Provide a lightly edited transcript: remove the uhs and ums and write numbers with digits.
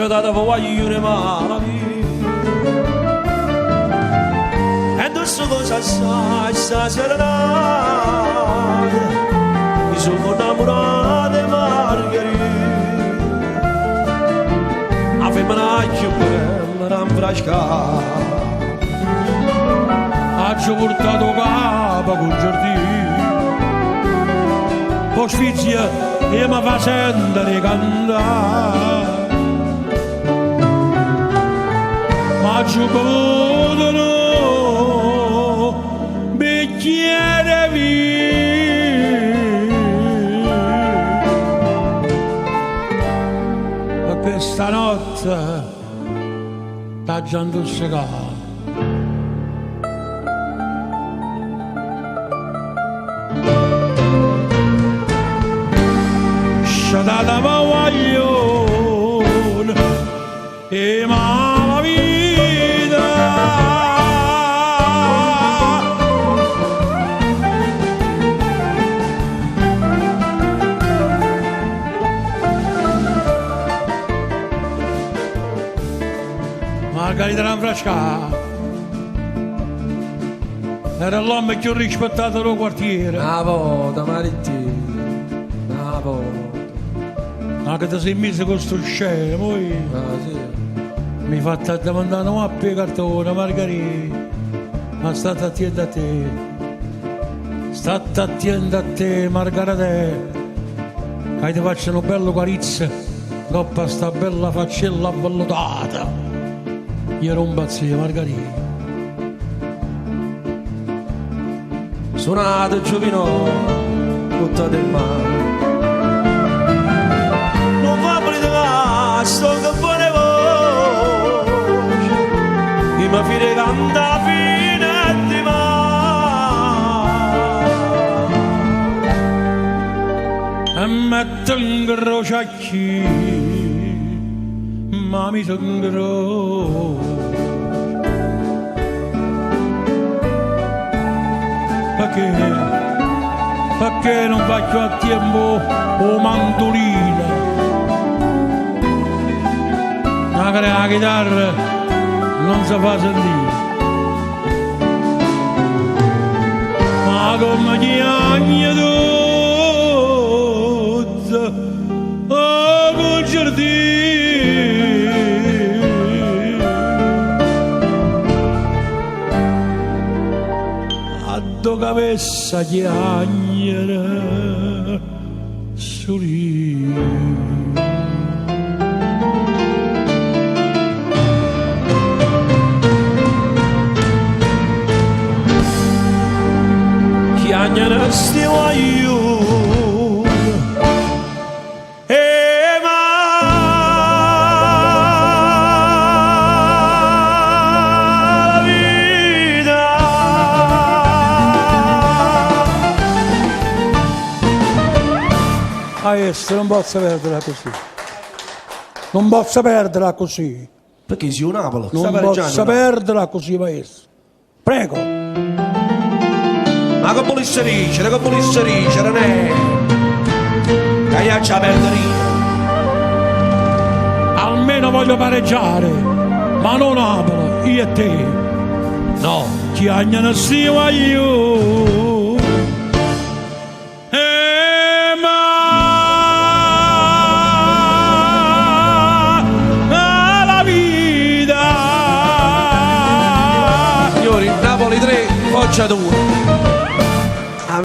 c'è data voglio male e adesso cosa sai stasera mi sono innamorato di Margherita la femmina più bella rinfrescata ha già portato capo col giardino poi sfizia e mi fa sentire cantare ma giù bevuto bicchiere vino e questa notte t'ha già intossicato sciatata paglione e mamma vita Margherita Rinfrescata era l'uomo più rispettato del quartiere una volta Marittino una volta anche se sei messo con sto scemo poi sì. mi fa domandare a piegartone Margherita ma state attento a te state attento a te Margherita che ti faccio una bella carizza dopo sta bella faccella avvellutata io ero un pazzio Margherita suonato giovino tutta del mare non fa prendere sto che buone voce e mi fide canta fine di mare e metto in croce a chi ma mi sono croce perché non faccio a tempo o mandolina magari la chitarra non si fa sentire ma come chiagna tutta col giardino doga avessa chiagnere solì chiagnere stiamo io Maestro, non posso perderla così. Non posso perderla così. Perché si Napoli? Non posso perderla così, maestro. Prego. Ma che volesse dice, non è. Che io ci perderì. Almeno voglio pareggiare, ma non Napoli, io e te. No, chi agnano si io. Napoli 3, Foggia 2.